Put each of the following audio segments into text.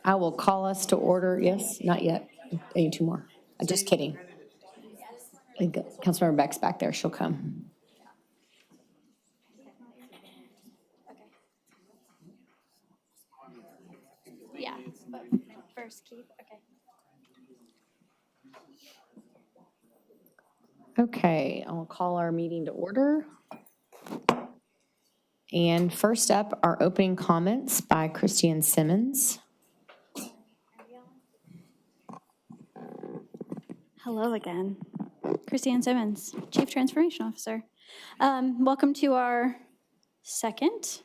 I will call us to order. Yes, not yet. I need two more. Just kidding. Councilmember Beck's back there. She'll come. Yeah, but first, Keith, okay. Okay, I'll call our meeting to order. And first up are opening comments by Christian Simmons. Hello again. Christiane Simmons, Chief Transformation Officer. Welcome to our second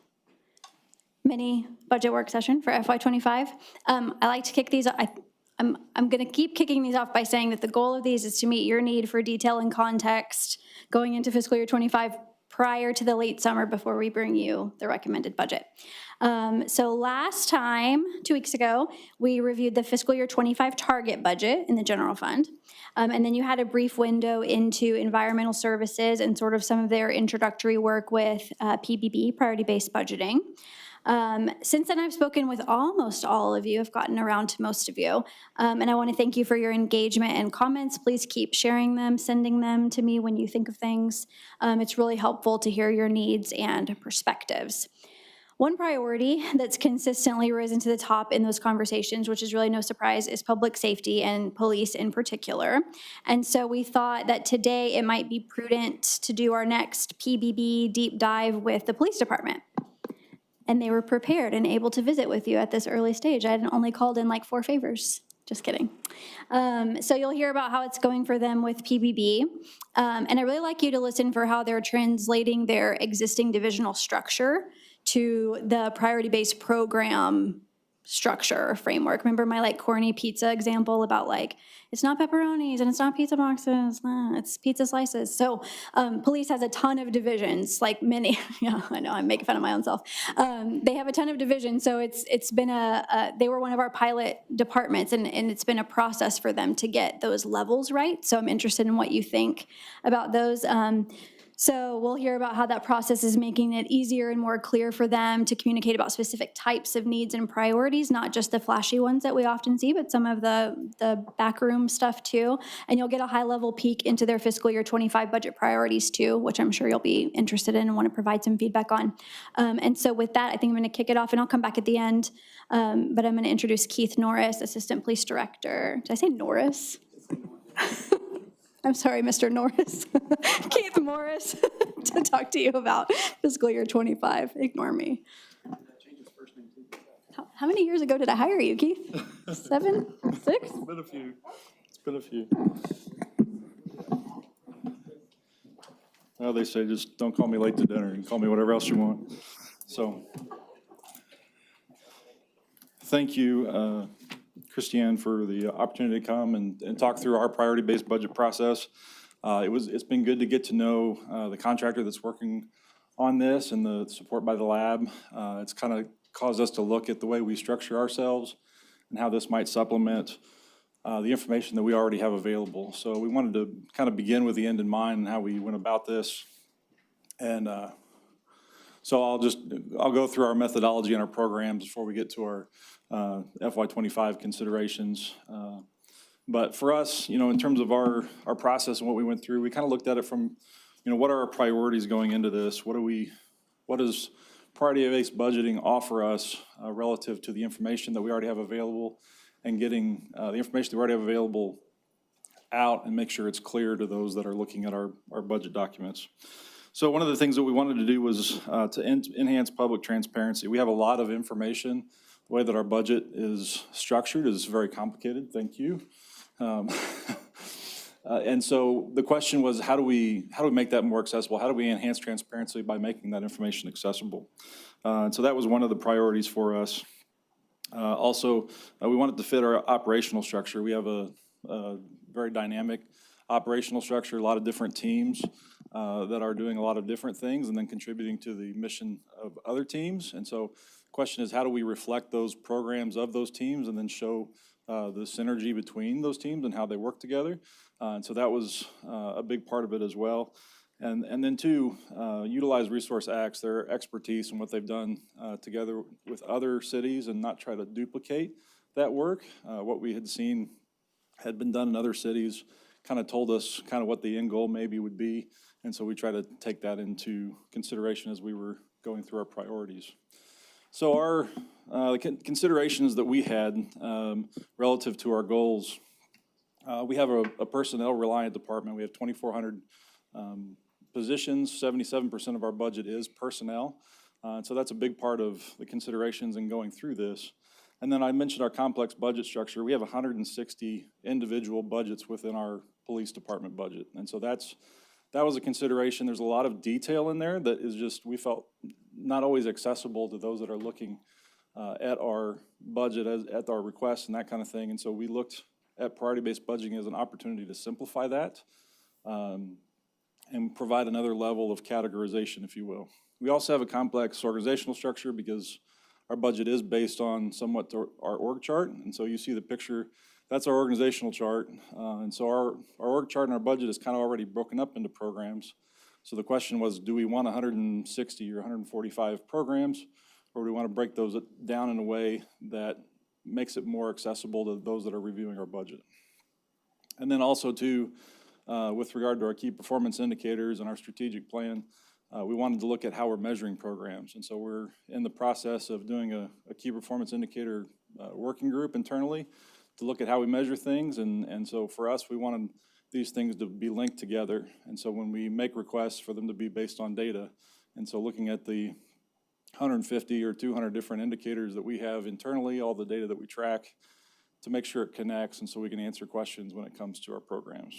mini budget work session for FY25. I like to kick these, I'm going to keep kicking these off by saying that the goal of these is to meet your need for detail and context going into fiscal year 25 prior to the late summer before we bring you the recommended budget. So last time, 2 weeks ago, we reviewed the fiscal year 25 target budget in the general fund. And then you had a brief window into environmental services and sort of some of their introductory work with PBB, priority-based budgeting. Since then, I've spoken with almost all of you. I've gotten around to most of you. And I want to thank you for your engagement and comments. Please keep sharing them, sending them to me when you think of things. It's really helpful to hear your needs and perspectives. One priority that's consistently risen to the top in those conversations, which is really no surprise, is public safety and police in particular. And so we thought that today it might be prudent to do our next PBB deep dive with the police department. And they were prepared and able to visit with you at this early stage. I had only called in like 4 favors. Just kidding. So you'll hear about how it's going for them with PBB. And I really like you to listen for how they're translating their existing divisional structure to the priority-based program structure or framework. Remember my like corny pizza example about like, it's not pepperonis and it's not pizza boxes, it's pizza slices. So police has a ton of divisions, like many, yeah, I know, I'm making fun of my own self. They have a ton of divisions, so it's been they were one of our pilot departments, and it's been a process for them to get those levels right. So I'm interested in what you think about those. So we'll hear about how that process is making it easier and more clear for them to communicate about specific types of needs and priorities, not just the flashy ones that we often see, but some of the backroom stuff too. And you'll get a high-level peek into their fiscal year 25 budget priorities too, which I'm sure you'll be interested in and want to provide some feedback on. And so with that, I think I'm going to kick it off, and I'll come back at the end. But I'm going to introduce Keith Norris, Assistant Police Director. Did I say Norris? I'm sorry, Mr. Norris. Keith Morris to talk to you about fiscal year 25. Ignore me. How many years ago did I hire you, Keith? 7, 6? It's been a few. It's been a few. Well, they say just don't call me late to dinner. You can call me whatever else you want. So thank you, Christiane, for the opportunity to come and talk through our priority-based budget process. It's been good to get to know the contractor that's working on this and the support by the lab. It's kind of caused us to look at the way we structure ourselves and how this might supplement the information that we already have available. So we wanted to kind of begin with the end in mind and how we went about this. And so I'll go through our methodology and our programs before we get to our FY25 considerations. But for us, in terms of our process and what we went through, we kind of looked at it from, what are our priorities going into this? What does priority-based budgeting offer us relative to the information that we already have available, and getting the information that we already have available out and make sure it's clear to those that are looking at our budget documents. So one of the things that we wanted to do was to enhance public transparency. We have a lot of information. The way that our budget is structured is very complicated, thank you. And so the question was, how do we make that more accessible? How do we enhance transparency by making that information accessible? And so that was one of the priorities for us. Also, we wanted to fit our operational structure. We have a very dynamic operational structure, a lot of different teams that are doing a lot of different things and then contributing to the mission of other teams. And so the question is, how do we reflect those programs of those teams and then show the synergy between those teams and how they work together? And so that was a big part of it as well. And then two, utilize Resource Acts, their expertise and what they've done together with other cities, and not try to duplicate that work. What we had seen had been done in other cities, kind of told us kind of what the end goal maybe would be. And so we try to take that into consideration as we were going through our priorities. So our considerations that we had relative to our goals, we have a personnel reliant department. We have 2,400 positions. 77% of our budget is personnel. And so that's a big part of the considerations in going through this. And then I mentioned our complex budget structure. We have 160 individual budgets within our police department budget. And so that was a consideration. There's a lot of detail in there that is just, we felt, not always accessible to those that are looking at our budget, at our requests and that kind of thing. And so we looked at priority-based budgeting as an opportunity to simplify that and provide another level of categorization, if you will. We also have a complex organizational structure because our budget is based on somewhat our org chart. And so you see the picture, that's our organizational chart. And so our org chart and our budget is kind of already broken up into programs. So the question was, do we want 160 or 145 programs, or do we want to break those down in a way that makes it more accessible to those that are reviewing our budget? And then also too, with regard to our key performance indicators and our strategic plan, we wanted to look at how we're measuring programs. And so we're in the process of doing a key performance indicator working group internally to look at how we measure things. And so for us, we wanted these things to be linked together. And so when we make requests for them to be based on data, and so looking at the 150 or 200 different indicators that we have internally, all the data that we track, to make sure it connects and so we can answer questions when it comes to our programs.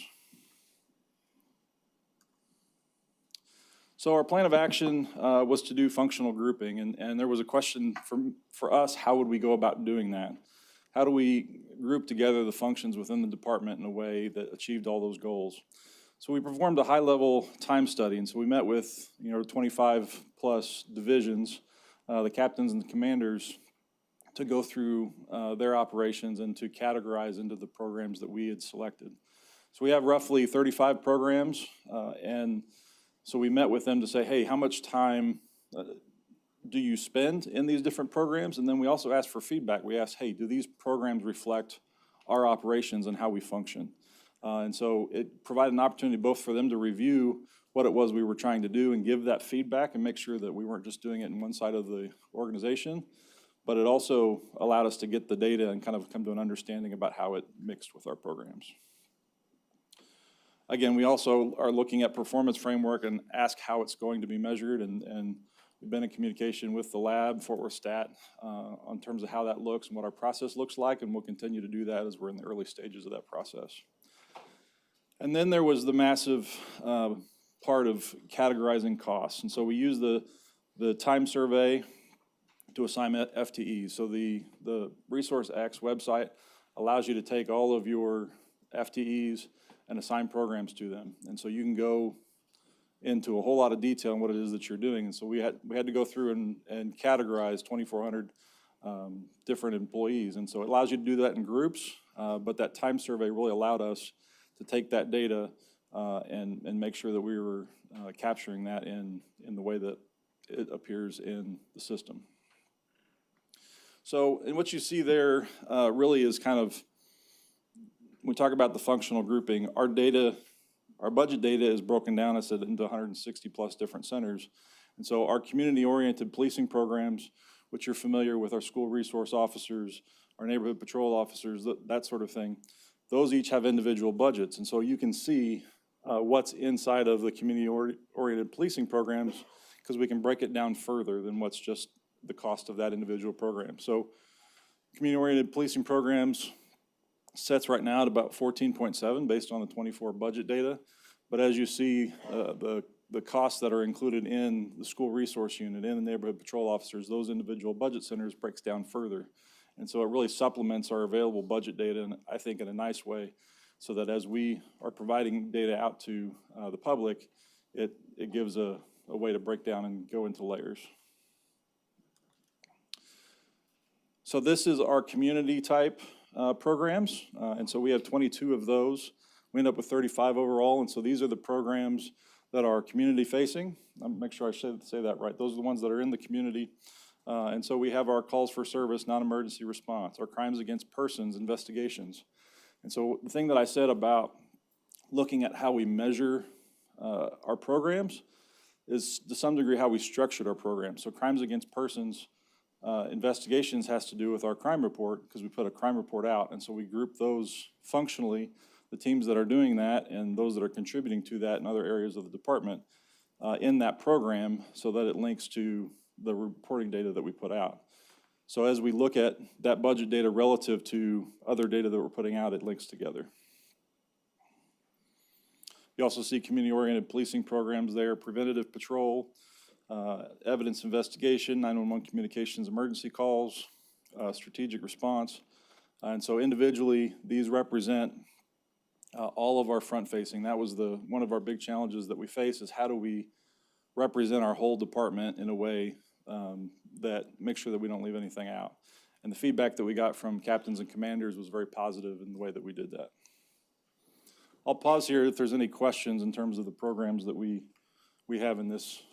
So our plan of action was to do functional grouping, and there was a question for us, how would we go about doing that? How do we group together the functions within the department in a way that achieved all those goals? So we performed a high-level time study, and so we met with 25 plus divisions, the captains and the commanders, to go through their operations and to categorize into the programs that we had selected. So we have roughly 35 programs, and so we met with them to say, hey, how much time do you spend in these different programs? And then we also asked for feedback. We asked, hey, do these programs reflect our operations and how we function? And so it provided an opportunity both for them to review what it was we were trying to do and give that feedback and make sure that we weren't just doing it in one side of the organization, but it also allowed us to get the data and kind of come to an understanding about how it mixed with our programs. Again, we also are looking at performance framework and ask how it's going to be measured, and we've been in communication with the lab, Fort Worth Stat, on terms of how that looks and what our process looks like, and we'll continue to do that as we're in the early stages of that process. And then there was the massive part of categorizing costs, and so we use the time survey to assign FTEs. So the ResourceX website allows you to take all of your FTEs and assign programs to them. And so you can go into a whole lot of detail on what it is that you're doing. And so we had to go through and categorize 2,400 different employees. And so it allows you to do that in groups, but that time survey really allowed us to take that data and make sure that we were capturing that in the way that it appears in the system. So, and what you see there really is kind of, when we talk about the functional grouping, our budget data is broken down, I said, into 160 plus different centers. And so our community-oriented policing programs, which you're familiar with, our school resource officers, our neighborhood patrol officers, that sort of thing, those each have individual budgets. And so you can see what's inside of the community-oriented policing programs, because we can break it down further than what's just the cost of that individual program. So community-oriented policing programs sets right now at about 14.7 based on the 24 budget data. But as you see, the costs that are included in the school resource unit and the neighborhood patrol officers, those individual budget centers breaks down further. And so it really supplements our available budget data, and I think in a nice way, so that as we are providing data out to the public, it gives a way to break down and go into layers. So this is our community type programs, and so we have 22 of those. We end up with 35 overall, and so these are the programs that are community facing. I'll make sure I say that right. Those are the ones that are in the community. And so we have our calls for service, non-emergency response, our crimes against persons investigations. And so the thing that I said about looking at how we measure our programs is to some degree how we structured our program. So crimes against persons investigations has to do with our crime report because we put a crime report out. And so we group those functionally, the teams that are doing that and those that are contributing to that in other areas of the department in that program so that it links to the reporting data that we put out. So as we look at that budget data relative to other data that we're putting out, it links together. You also see community-oriented policing programs there, preventative patrol, evidence investigation, 911 communications, emergency calls, strategic response. And so individually, these represent all of our front-facing. That was one of our big challenges that we face is how do we represent our whole department in a way that makes sure that we don't leave anything out. And the feedback that we got from captains and commanders was very positive in the way that we did that. I'll pause here if there's any questions in terms of the programs that we have in this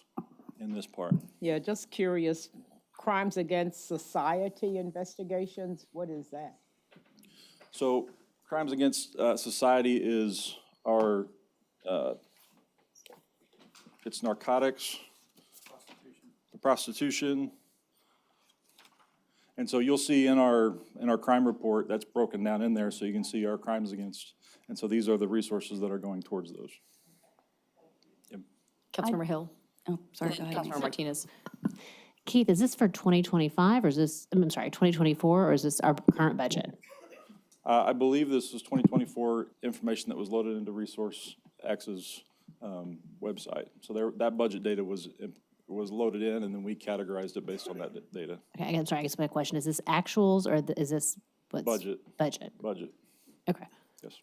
part. Yeah, just curious, crimes against society investigations, what is that? So crimes against society is our, it's narcotics, prostitution. And so you'll see in our crime report, that's broken down in there so you can see our crimes against. And so these are the resources that are going towards those. Yep. Councilmember Hill. Oh, sorry, go ahead. Councilmember Martinez. Keith, is this for 2025 or is this, I'm sorry, 2024, or is this our current budget? I believe this was 2024 information that was loaded into Resource X's website. So that budget data was loaded in, and then we categorized it based on that data. Okay, I'm sorry, I guess my question, is this actuals or is this what's? Budget. Budget, Budget, okay. yes.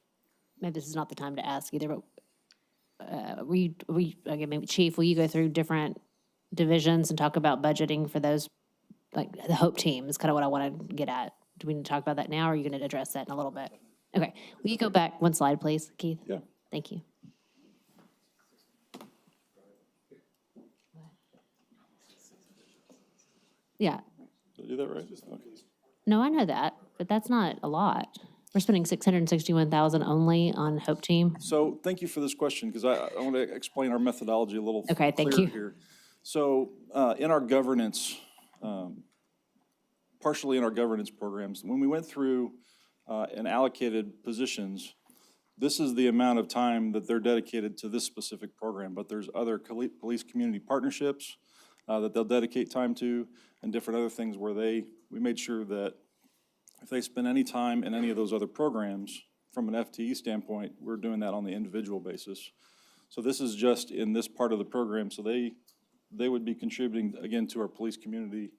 Maybe this is not the time to ask either, but again, maybe Chief, will you go through different divisions and talk about budgeting for those, like the HOPE team is kind of what I want to get at. Do we need to talk about that now, or are you going to address that in a little bit? Okay, will you go back one slide, please, Keith? Yeah. Thank you. Yeah, Did I do that right? Okay. no, I know that, but that's not a lot. We're spending 661,000 only on HOPE team. So thank you for this question, because I want to explain our methodology a little Okay, thank clearer you. here. So in our governance, partially in our governance programs, when we went through and allocated positions, this is the amount of time that they're dedicated to this specific program, but there's other police community partnerships that they'll dedicate time to, and different other things where we made sure that if they spend any time in any of those other programs, from an FTE standpoint, we're doing that on the individual basis. So this is just in this part of the program, so they would be contributing, again, to our police community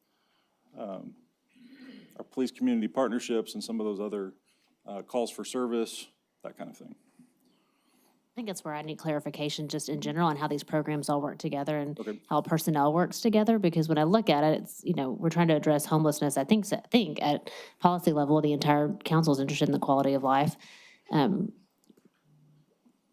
partnerships and some of those other calls for service, that kind of thing. I think that's where I need clarification just in general on how these programs all work together and Okay. how personnel works together, because when I look at it, it's, we're trying to address homelessness, I think at policy level, the entire council is interested in the quality of life.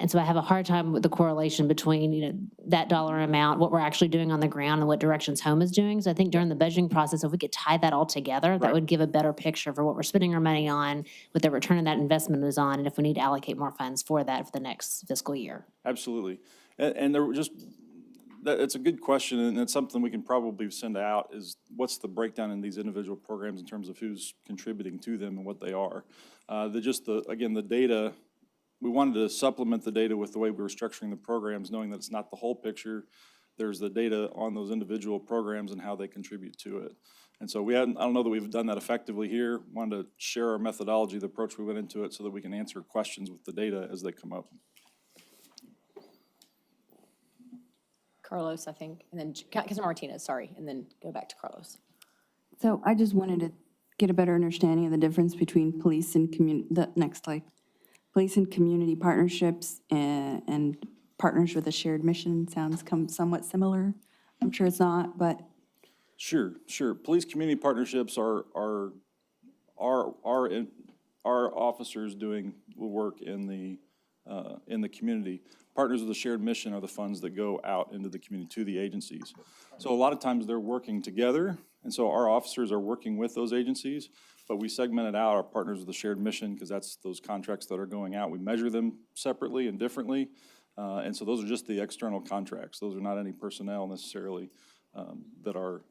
And so I have a hard time with the correlation between, that dollar amount, what we're actually doing on the ground and what directions home is doing. So I think during the budgeting process, if we could tie that all together, that Right. would give a better picture for what we're spending our money on, what the return on that investment is on, and if we need to allocate more funds for that for the next fiscal year. Absolutely. And there were it's a good question, and it's something we can probably send out, is what's the breakdown in these individual programs in terms of who's contributing to them and what they are. Again, the data, we wanted to supplement the data with the way we were structuring the programs, knowing that it's not the whole picture. There's the data on those individual programs and how they contribute to it. And so I don't know that we've done that effectively here. Wanted to share our methodology, the approach we went into it, so that we can answer questions with the data as they come up. Carlos, I think, and then Councilmember Martinez, sorry, and then go back to Carlos. So I just wanted to get a better understanding of the difference between police and police and community partnerships and partners with a shared mission. Sounds somewhat similar. I'm sure it's not, but. Sure. Police community partnerships are our officers doing the work in the in the community. Partners of the Shared Mission are the funds that go out into the community to the agencies. So a lot of times they're working together, and so our officers are working with those agencies, but we segmented out our Partners of the Shared Mission because that's those contracts that are going out. We measure them separately and differently, and so those are just the external contracts. Those are not any personnel necessarily that are,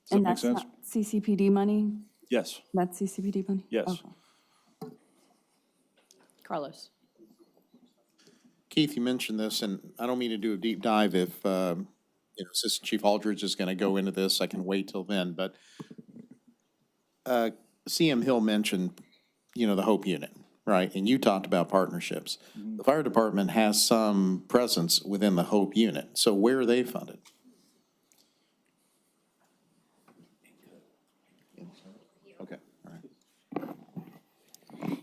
does that And make that's sense? not CCPD money? Yes, That's CCPD money? yes. Okay. Carlos. Keith, you mentioned this, and I don't mean to do a deep dive if, Assistant Chief Aldridge is going to go into this. I can wait till then, but CM Hill mentioned, the Hope Unit, right? And you talked about partnerships. The fire department has some presence within the Hope Unit. So where are they funded? Okay, all right.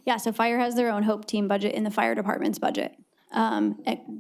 Yeah, so fire has their own Hope Team budget in the fire department's budget.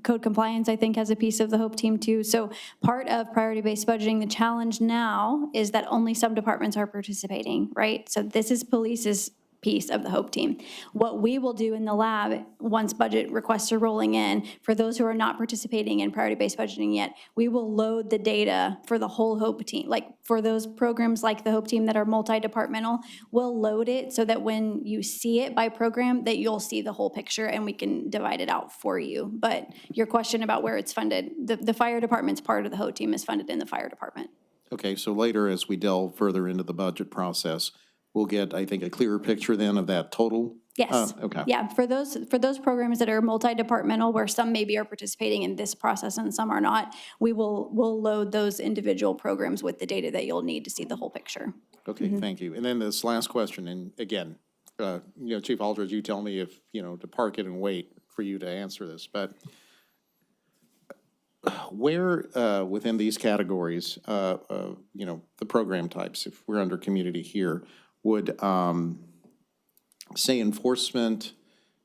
Code compliance, I think, has a piece of the Hope Team too. So part of priority-based budgeting, the challenge now is that only some departments are participating, right? So this is police's piece of the Hope Team. What we will do in the lab, once budget requests are rolling in, for those who are not participating in priority-based budgeting yet, we will load the data for the whole Hope Team. Like for those programs like the Hope Team that are multi-departmental, we'll load it so that when you see it by program, that you'll see the whole picture and we can divide it out for you. But your question about where it's funded, the fire department's part of the Hope Team is funded in the fire department. Okay, so later, as we delve further into the budget process, we'll get, I think, a clearer picture then of that total? Yes. Okay. Yeah, for those programs that are multi-departmental, where some maybe are participating in this process and some are not, we'll load those individual programs with the data that you'll need to see the whole picture. Okay, thank you. And then this last question, and again, Chief Aldridge, you tell me if, to park it and wait for you to answer this, but where within these categories, the program types, if we're under community here, would say enforcement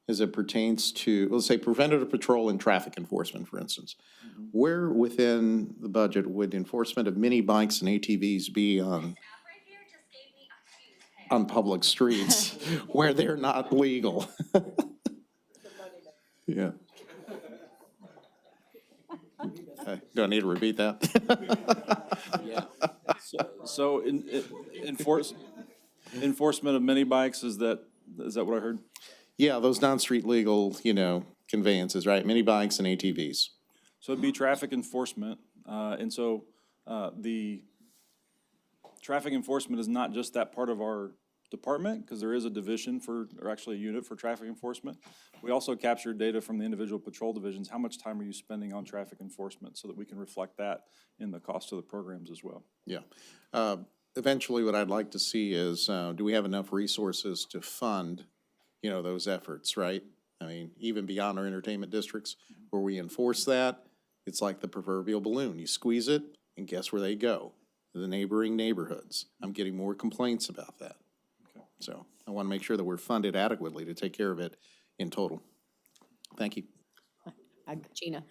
as it pertains to, let's say preventative patrol and traffic enforcement, for instance. Where within the budget would enforcement of mini bikes and ATVs be on public streets where they're not legal? Yeah. Do I need to repeat that? So enforcement of mini bikes, is that what I heard? Yeah, those non-street legal, conveyances, right? Mini bikes and ATVs. So it'd be traffic enforcement. And so the traffic enforcement is not just that part of our department, because there is a division or actually a unit for traffic enforcement. We also capture data from the individual patrol divisions. How much time are you spending on traffic enforcement so that we can reflect that in the cost of the programs as well? Yeah. Eventually, what I'd like to see is, do we have enough resources to fund, those efforts, right? I mean, even beyond our entertainment districts, where we enforce that, it's like the proverbial balloon. You squeeze it, and guess where they go? The neighboring neighborhoods. I'm getting more complaints about that. Okay. So I want to make sure that we're funded adequately to take care of it in total. Thank you. Gina.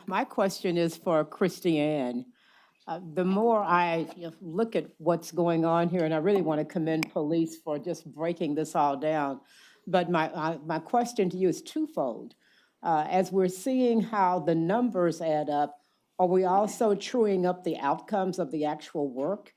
My question is for Christiane. The more I look at what's going on here, and I really want to commend police for just breaking this all down, but my question to you is twofold. As we're seeing how the numbers add up, are we also truing up the outcomes of the actual work?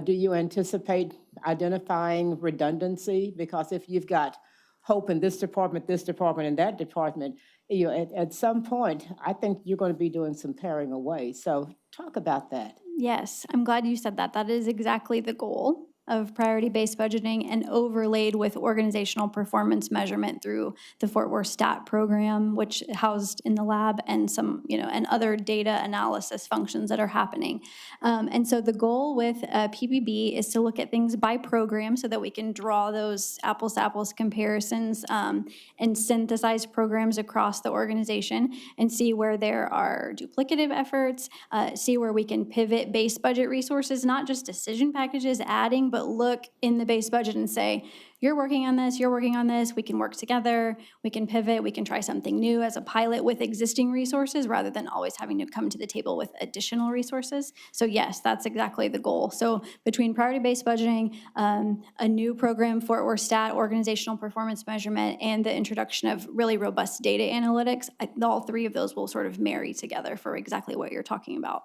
Do you anticipate identifying redundancy? Because if you've got hope in this department, and that department, at some point, I think you're going to be doing some paring away. So talk about that. Yes, I'm glad you said that. That is exactly the goal of priority-based budgeting and overlaid with organizational performance measurement through the Fort Worth STAT program, which housed in the lab, and some, and other data analysis functions that are happening. And so the goal with PBB is to look at things by program so that we can draw those apples to apples comparisons and synthesize programs across the organization and see where there are duplicative efforts, see where we can pivot base budget resources, not just decision packages, adding but look in the base budget and say, you're working on this, you're working on this, we can work together, we can pivot, we can try something new as a pilot with existing resources rather than always having to come to the table with additional resources. So yes, that's exactly the goal. So between priority-based budgeting, a new program for ORSTAT, organizational performance measurement, and the introduction of really robust data analytics, all three of those will sort of marry together for exactly what you're talking about.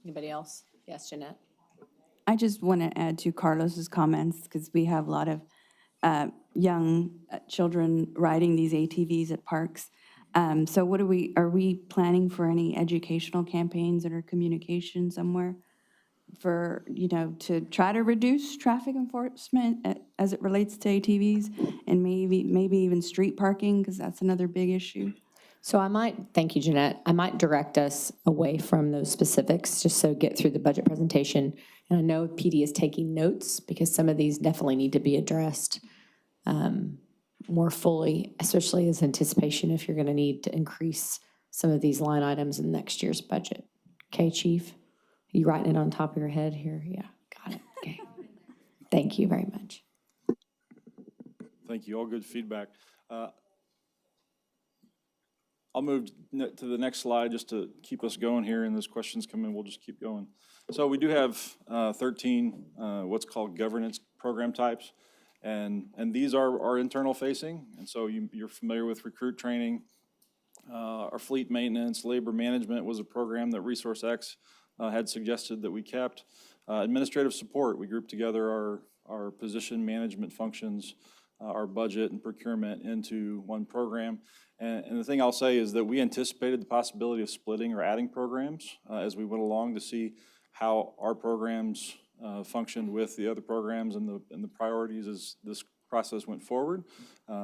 Anybody else? Yes, Jeanette? I just want to add to Carlos's comments, because we have a lot of young children riding these ATVs at parks. So what are we planning for any educational campaigns or communication somewhere for, to try to reduce traffic enforcement as it relates to ATVs, and maybe even street parking, because that's another big issue? So thank you, Jeanette. I might direct us away from those specifics, just so get through the budget presentation. And I know PD is taking notes, because some of these definitely need to be addressed more fully, especially as anticipation if you're going to need to increase some of these line items in next year's budget. Okay, Chief? Are you writing it on top of your head here? Yeah, got it. Okay. Thank you very much. Thank you, all good feedback. I'll move to the next slide just to keep us going here, and as questions come in, we'll just keep going. So we do have 13 what's called governance program types, and these are internal facing, and so you're familiar with recruit training. Our fleet maintenance, labor management was a program that ResourceX had suggested that we kept. Administrative support, we grouped together our position management functions, our budget and procurement into one program. And the thing I'll say is that we anticipated the possibility of splitting or adding programs as we went along to see how our programs functioned with the other programs and the priorities as this process went forward.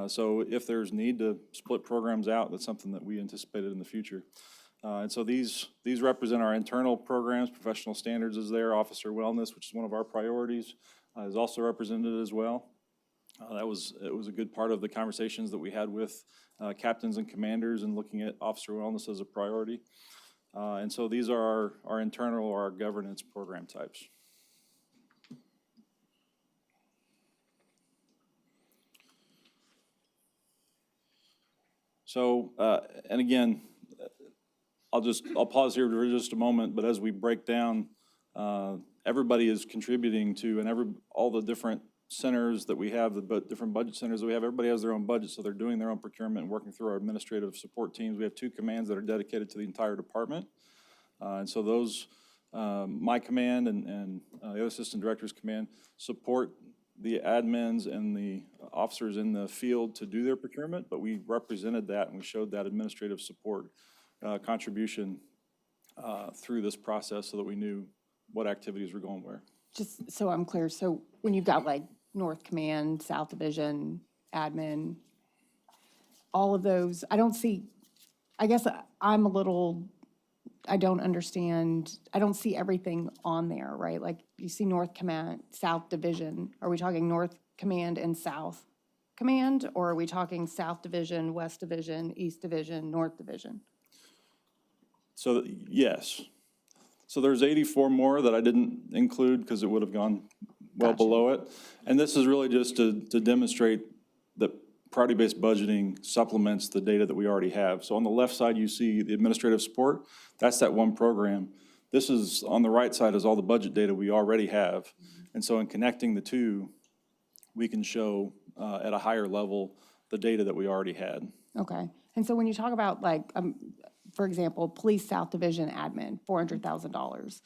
So if there's need to split programs out, that's something that we anticipated in the future. And so these represent our internal programs. Professional standards is there. Officer wellness, which is one of our priorities, is also represented as well. It was a good part of the conversations that we had with captains and commanders and looking at officer wellness as a priority. And so these are our internal or our governance program types. So, and again, I'll pause here for just a moment, but as we break down, everybody is contributing to, and all the different centers that we have, the different budget centers that we have, everybody has their own budget, so they're doing their own procurement and working through our administrative support teams. We have 2 commands that are dedicated to the entire department. And so those, my command and the other assistant director's command support the admins and the officers in the field to do their procurement, but we represented that and we showed that administrative support contribution through this process so that we knew what activities were going where. Just so I'm clear, so when you've got like North Command, South Division, admin, all of those, I don't see, I guess I'm a little, I don't understand, I don't see everything on there, right? Like you see North Command, South Division. Are we talking North Command and South Command? Or are we talking South Division, West Division, East Division, North Division? So yes. So there's 84 more that I didn't include because it would have gone well below it. And this is really just to demonstrate that priority-based budgeting supplements the data that we already have. So on the left side, you see the administrative support. That's that one program. This is, on the right side, is all the budget data we already have. And so in connecting the two, we can show at a higher level the data that we already had. Okay. And so when you talk about like, for example, Police South Division admin, $400,000.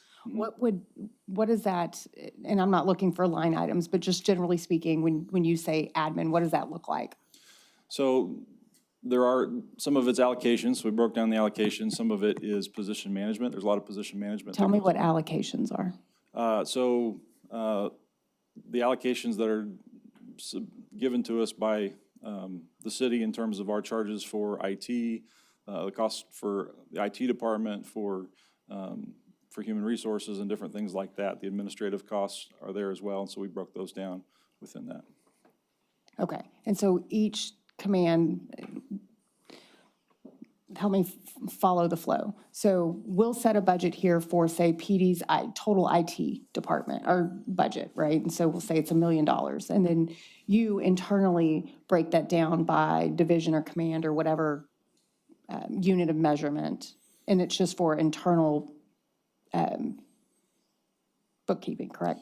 What is that, and I'm not looking for line items, but just generally speaking, when you say admin, what does that look like? So there are, some of it's allocations, so we broke down the allocations. Some of it is position management. There's a lot of position management. Tell me what allocations are. The allocations that are given to us by the city in terms of our charges for IT, the cost for the IT department, for human resources and different things like that. The administrative costs are there as well, and so we broke those down within that. Okay, and so each command, help me follow the flow. So we'll set a budget here for, say, PD's total IT department, or budget, right? And so we'll say it's $1 million. And then you internally break that down by division or command or whatever unit of measurement. And it's just for internal bookkeeping, correct?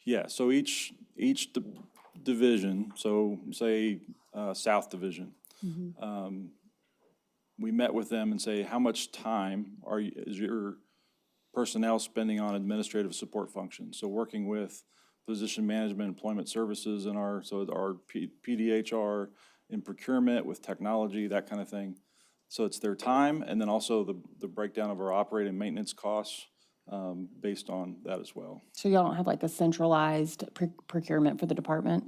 Yeah, so each division, so say South Division, we met with them and say, how much time is your personnel spending on administrative support functions? So working with physician management, employment services, and our PDHR in procurement with technology, that kind of thing. So it's their time, and then also the breakdown of our operating maintenance costs based on that as well. So y'all don't have like a centralized procurement for the department?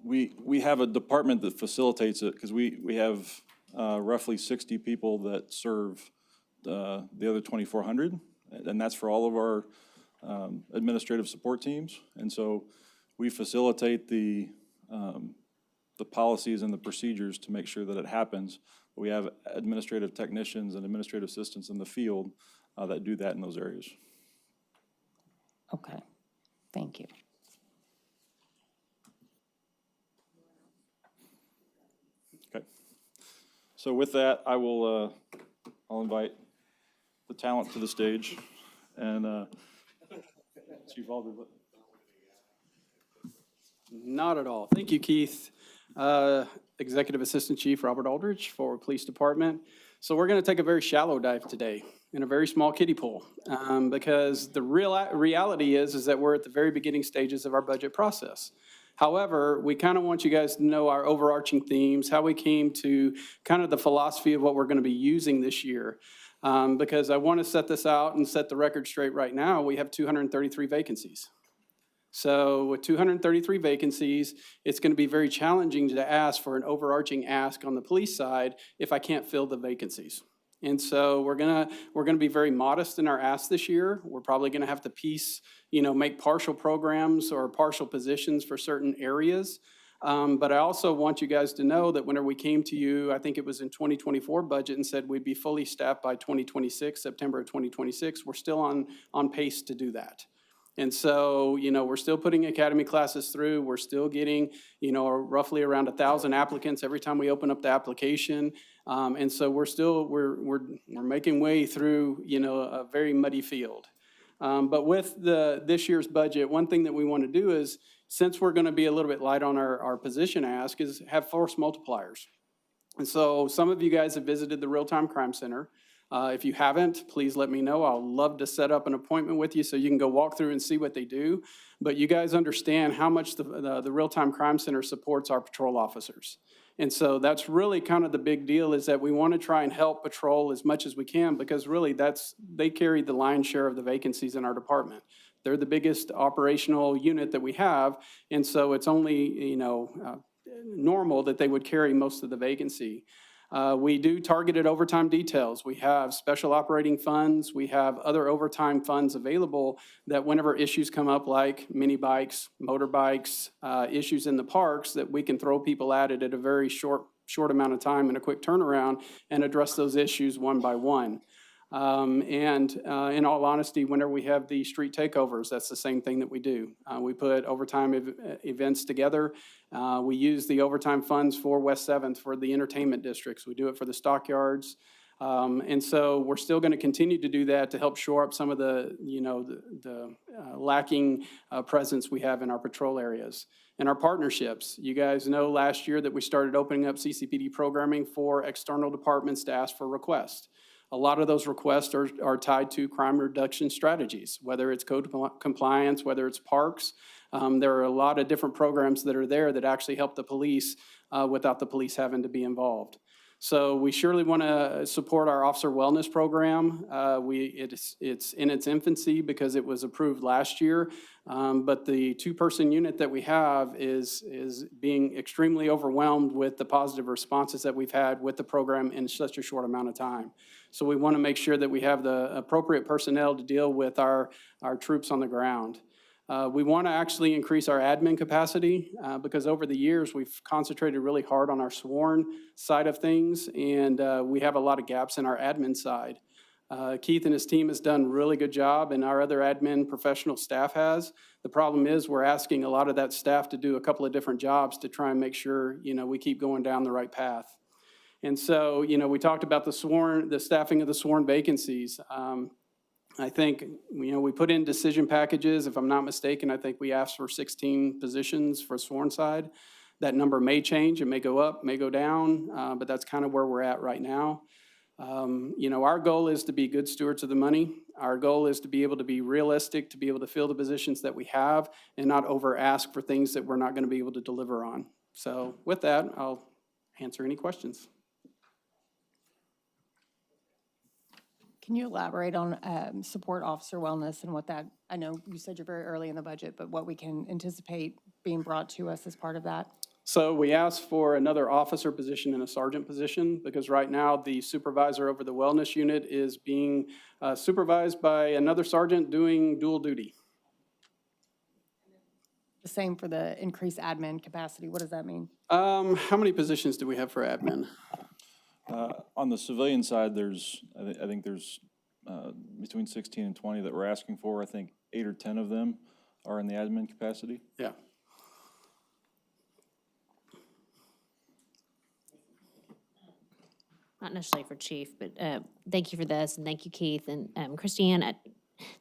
We have a department that facilitates it, because we have roughly 60 people that serve the other 2,400, and that's for all of our administrative support teams. And so we facilitate the policies and the procedures to make sure that it happens. We have administrative technicians and administrative assistants in the field that do that in those areas. Okay, thank you. Okay. So with that, I'll invite the talent to the stage, and Chief Aldridge. Not at all. Thank you, Keith. Executive Assistant Chief Robert Aldridge for Police Department. So we're going to take a very shallow dive today in a very small kiddie pool, because the reality is that we're at the very beginning stages of our budget process. However, we kind of want you guys to know our overarching themes, how we came to kind of the philosophy of what we're going to be using this year. Because I want to set this out and set the record straight right now. We have 233 vacancies. So with 233 vacancies, it's going to be very challenging to ask for an overarching ask on the police side if I can't fill the vacancies. And so we're gonna be very modest in our ask this year. We're probably going to have to make partial programs or partial positions for certain areas. But I also want you guys to know that whenever we came to you, I think it was in 2024 budget, and said we'd be fully staffed by 2026, September of 2026, we're still on pace to do that. And so, we're still putting academy classes through. We're still getting, roughly around 1,000 applicants every time we open up the application. And so we're making way through, a very muddy field. But with this year's budget, one thing that we want to do is, since we're going to be a little bit light on our position ask, is have force multipliers. And so some of you guys have visited the Real-Time Crime Center. If you haven't, please let me know. I'll love to set up an appointment with you so you can go walk through and see what they do. But you guys understand how much the Real-Time Crime Center supports our patrol officers. And so that's really kind of the big deal, is that we want to try and help patrol as much as we can, because really they carry the lion's share of the vacancies in our department. They're the biggest operational unit that we have, and so it's only normal that they would carry most of the vacancy. We do targeted overtime details. We have special operating funds. We have other overtime funds available that whenever issues come up, like mini bikes, motorbikes, issues in the parks, that we can throw people at it at a very short amount of time and a quick turnaround and address those issues one by one. In all honesty, whenever we have the street takeovers, that's the same thing that we do. We put overtime events together. We use the overtime funds for West 7th for the entertainment districts. We do it for the stockyards. And so we're still going to continue to do that to help shore up some of the lacking presence we have in our patrol areas. And our partnerships. You guys know last year that we started opening up CCPD programming for external departments to ask for requests. A lot of those requests are tied to crime reduction strategies, whether it's code compliance, whether it's parks. There are a lot of different programs that are there that actually help the police without the police having to be involved. So we surely want to support our officer wellness program. It's in its infancy because it was approved last year, but the two-person unit that we have is being extremely overwhelmed with the positive responses that we've had with the program in such a short amount of time. So we want to make sure that we have the appropriate personnel to deal with our troops on the ground. We want to actually increase our admin capacity because over the years, we've concentrated really hard on our sworn side of things, and we have a lot of gaps in our admin side. Keith and his team has done a really good job, and our other admin professional staff has. The problem is we're asking a lot of that staff to do a couple of different jobs to try and make sure, we keep going down the right path. And so, we talked about the staffing of the sworn vacancies. I think, we put in decision packages. If I'm not mistaken, I think we asked for 16 positions for sworn side. That number may change, it may go up, may go down, but that's kind of where we're at right now. Our goal is to be good stewards of the money. Our goal is to be able to be realistic, to be able to fill the positions that we have and not over ask for things that we're not going to be able to deliver on. So with that, I'll answer any questions. Can you elaborate on support officer wellness and what that, I know you said you're very early in the budget, but what we can anticipate being brought to us as part of that? So we asked for another officer position and a sergeant position because right now the supervisor over the wellness unit is being supervised by another sergeant doing dual duty. The same for the increased admin capacity. What does that mean? How many positions do we have for admin? On the civilian side, I think there's between 16 and 20 that we're asking for. I think 8 or 10 of them are in the admin capacity. Yeah. Not necessarily for Chief, but thank you for this, and thank you, Keith. And Christiane,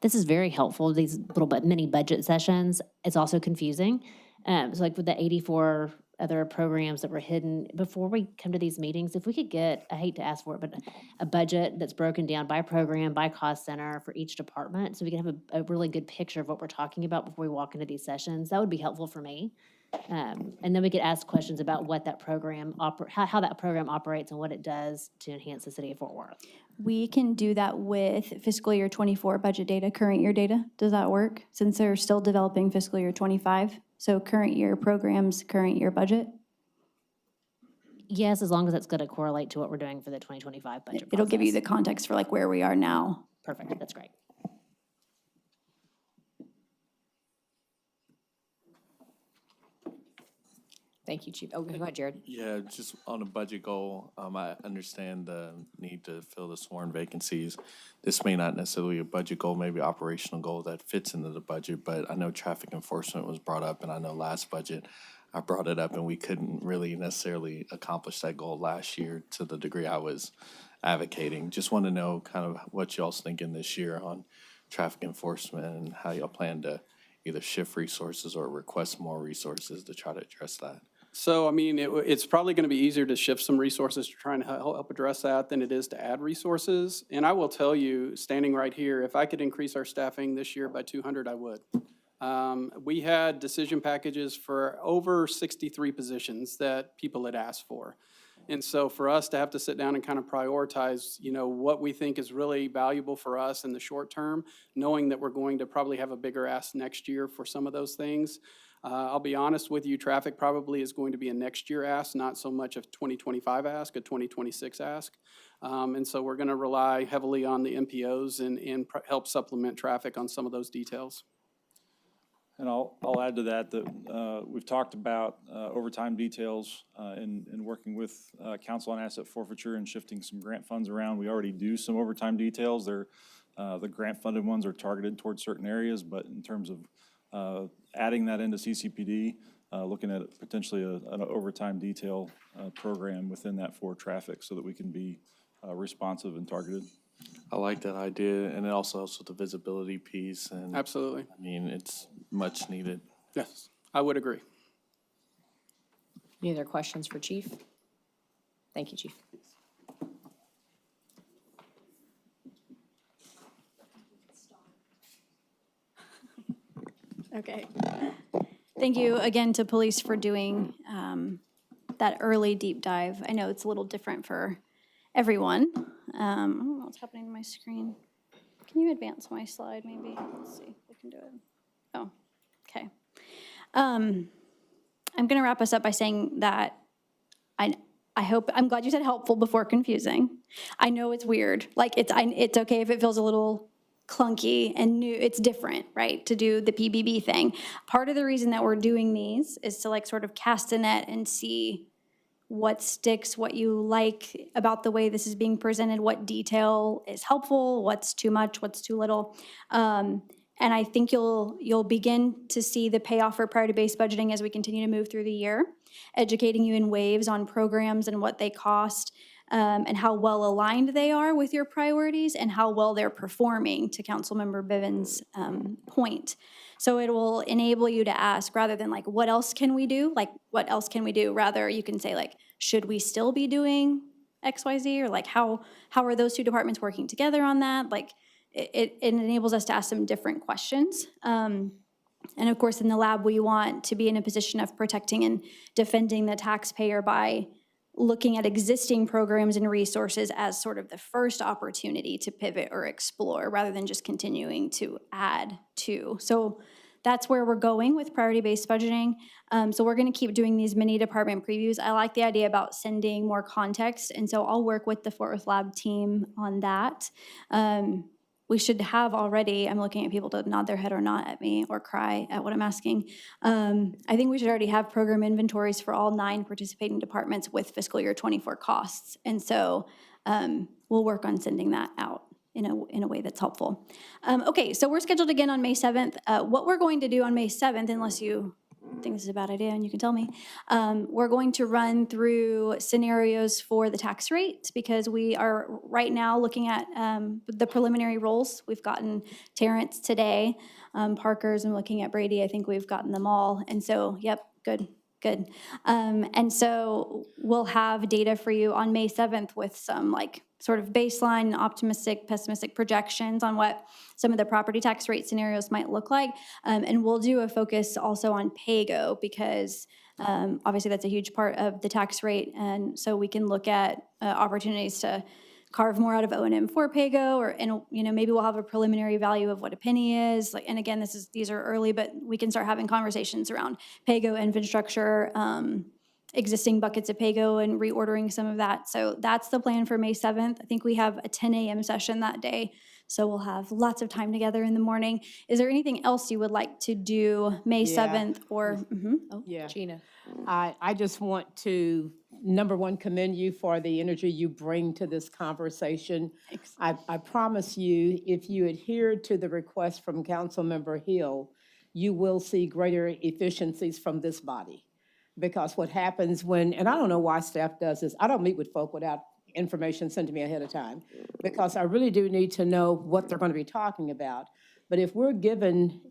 this is very helpful, these little mini budget sessions. It's also confusing. So like with the 84 other programs that were hidden, before we come to these meetings, if we could get, I hate to ask for it, but a budget that's broken down by program, by cost center for each department, so we can have a really good picture of what we're talking about before we walk into these sessions, that would be helpful for me. And then we could ask questions about what that program, how that program operates and what it does to enhance the city of Fort Worth. We can do that with fiscal year '24 budget data, current year data. Does that work? Since they're still developing fiscal year '25, so current year programs, current year budget? Yes, as long as it's going to correlate to what we're doing for the 2025 budget It'll give you process. the context for like where we are now. Perfect, that's great. Thank you, Chief. Oh, go ahead, Jared. Yeah, just on a budget goal, I understand the need to fill the sworn vacancies. This may not necessarily be a budget goal, maybe operational goal that fits into the budget, but I know traffic enforcement was brought up, and I know last budget, I brought it up, and we couldn't really necessarily accomplish that goal last year to the degree I was advocating. Just want to know kind of what y'all's thinking this year on traffic enforcement and how y'all plan to either shift resources or request more resources to try to address that. So, I mean, it's probably going to be easier to shift some resources to try and help address that than it is to add resources. And I will tell you, standing right here, if I could increase our staffing this year by 200, I would. We had decision packages for over 63 positions that people had asked for. And so for us to have to sit down and kind of prioritize, what we think is really valuable for us in the short term, knowing that we're going to probably have a bigger ask next year for some of those things. I'll be honest with you, traffic probably is going to be a next year ask, not so much a 2025 ask, a 2026 ask. And so we're going to rely heavily on the MPOs and help supplement traffic on some of those details. And I'll add to that we've talked about overtime details in working with Council on Asset Forfeiture and shifting some grant funds around. We already do some overtime details. The grant funded ones are targeted towards certain areas, but in terms of adding that into CCPD, looking at potentially an overtime detail program within that for traffic so that we can be responsive and targeted. I like that idea, and it also helps with the visibility piece, and Absolutely. I mean, it's much needed. Yes, I would agree. Any other questions for Chief? Thank you, Chief. Okay. Thank you again to police for doing that early deep dive. I know it's a little different for everyone. I don't know what's happening to my screen. Can you advance my slide maybe? Let's see if we can do it. Oh, okay. I'm going to wrap us up by saying that I'm glad you said helpful before confusing. I know it's weird. Like it's okay if it feels a little clunky and new, it's different, right, to do the PBB thing. Part of the reason that we're doing these is to like sort of cast a net and see what sticks, what you like about the way this is being presented, what detail is helpful, what's too much, what's too little. And I think you'll begin to see the payoff for priority-based budgeting as we continue to move through the year, educating you in waves on programs and what they cost, and how well aligned they are with your priorities and how well they're performing, to Councilmember Bivens' point. So it will enable you to ask, rather than like, what else can we do? Like, what else can we do? Rather, you can say like, should we still be doing X, Y, Z? Or like, how are those two departments working together on that? Like, it enables us to ask some different questions. And of course, in the lab, we want to be in a position of protecting and defending the taxpayer by looking at existing programs and resources as sort of the first opportunity to pivot or explore, rather than just continuing to add to. So that's where we're going with priority-based budgeting. So we're gonna keep doing these mini department previews. I like the idea about sending more context, and so I'll work with the Fort Worth Lab team on that. We should have already, I'm looking at people to nod their head or not at me or cry at what I'm asking. I think we should already have program inventories for all 9 participating departments with fiscal year '24 costs. And so we'll work on sending that out in a way that's helpful. Okay, so we're scheduled again on May 7th. What we're going to do on May 7th, unless you think this is a bad idea and you can tell me, we're going to run through scenarios for the tax rate, because we are right now looking at the preliminary rolls. We've gotten Terrence today, Parker's, and looking at Brady, I think we've gotten them all. And so, yep, good. And so we'll have data for you on May 7th with some like sort of baseline, optimistic, pessimistic projections on what some of the property tax rate scenarios might look like. And we'll do a focus also on PAYGO, because obviously that's a huge part of the tax rate. And so we can look at opportunities to carve more out of O&M for PAYGO, or, and you know, maybe we'll have a preliminary value of what a penny is. Like, and again, these are early, but we can start having conversations around PAYGO infrastructure, existing buckets of PAYGO, and reordering some of that. So that's the plan for May 7th. I think we have a 10 a.m. session that day, so we'll have lots of time together in the morning. Is there anything else you would like to do May 7th or? Yeah. Gina. I just want to, number one, commend you for the energy you bring to this conversation. I promise you, if you adhere to the request from Councilmember Hill, you will see greater efficiencies from this body. Because what happens when, and I don't know why staff does this, I don't meet with folk without information sent to me ahead of time, because I really do need to know what they're going to be talking about. But if we're given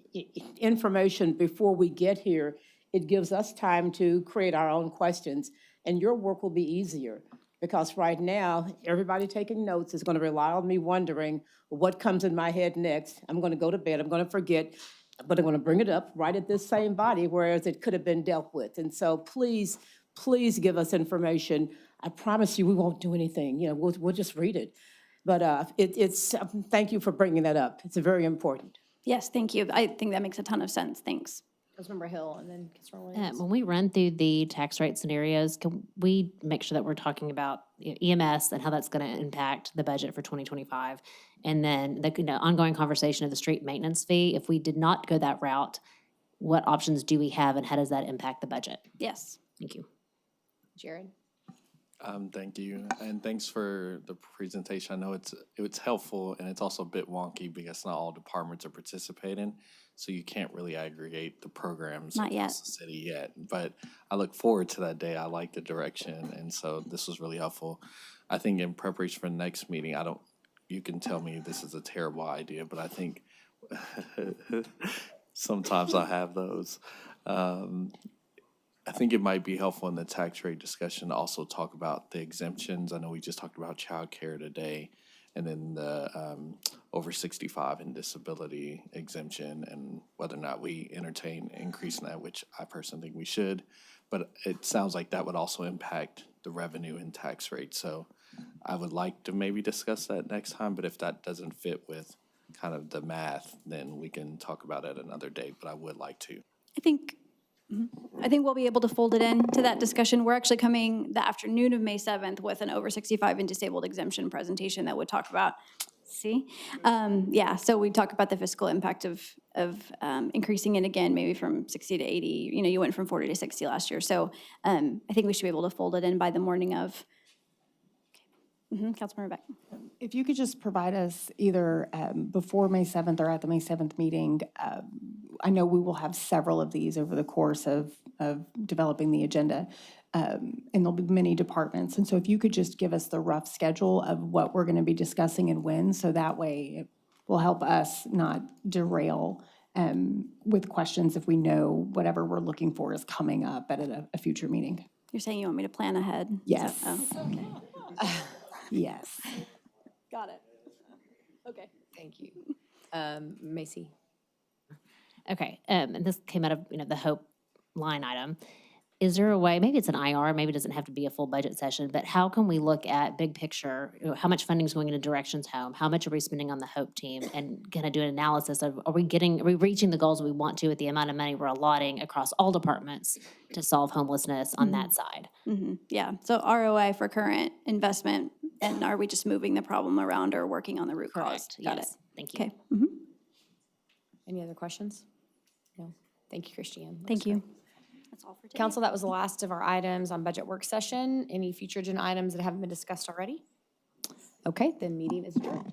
information before we get here, it gives us time to create our own questions, and your work will be easier. Because right now, everybody taking notes is going to rely on me wondering what comes in my head next. I'm going to go to bed, I'm going to forget, but I'm going to bring it up right at this same body, whereas it could have been dealt with. And so please, please give us information. I promise you we won't do anything. You know, we'll just read it. But thank you for bringing that up. It's very important. Yes, thank you. I think that makes a ton of sense. Thanks. Councilmember Hill, and then Councilmember Williams. When we run through the tax rate scenarios, can we make sure that we're talking about EMS and how that's going to impact the budget for 2025? And then the ongoing conversation of the street maintenance fee. If we did not go that route, what options do we have, and how does that impact the budget? Yes. Thank you. Jared. Thank you, and thanks for the presentation. I know it's helpful, and it's also a bit wonky because not all departments are participating, so you can't really aggregate the programs Not yet. across the city yet. But I look forward to that day. I like the direction, and so this was really helpful. I think in preparation for the next meeting, you can tell me this is a terrible idea, but I think sometimes I have those. I think it might be helpful in the tax rate discussion to also talk about the exemptions. I know we just talked about childcare today, and then the over 65 and disability exemption, and whether or not we entertain increasing that, which I personally think we should. But it sounds like that would also impact the revenue and tax rate. So I would like to maybe discuss that next time, but if that doesn't fit with kind of the math, then we can talk about it another date, but I would like to. I think we'll be able to fold it into that discussion. We're actually coming the afternoon of May 7th with an over 65 and disabled exemption presentation that would talk about See? Yeah, so we talk about the fiscal impact of increasing it again, maybe from 60 to 80. You know, you went from 40 to 60 last year. So I think we should be able to fold it in by the morning of. Councilmember Beck. If you could just provide us either before May 7th or at the May 7th meeting, I know we will have several of these over the course of developing the agenda, and there'll be many departments. And so if you could just give us the rough schedule of what we're going to be discussing and when, so that way it will help us not derail with questions if we know whatever we're looking for is coming up at a future meeting. You're saying you want me to plan ahead? Is Yes. that- oh, Yes. Got it. Okay. Thank you. Macy? Okay, and this came out of, the HOPE line item. Is there a way, maybe it's an IR, maybe it doesn't have to be a full budget session, but how can we look at big picture? How much funding is going into Directions Home? How much are we spending on the HOPE team? And kind of do an analysis of, are we reaching the goals we want to with the amount of money we're allotting across all departments to solve homelessness on that side? Yeah, so ROI for current investment, and are we just moving the problem around or working on the root cause? Got it. Yes, thank you. Okay, Any other questions? No. Thank you, Christiane. thank you. That's all for today. Council, that was the last of our items on budget work session. Any future agenda items that haven't been discussed already? Okay, then meeting is adjourned.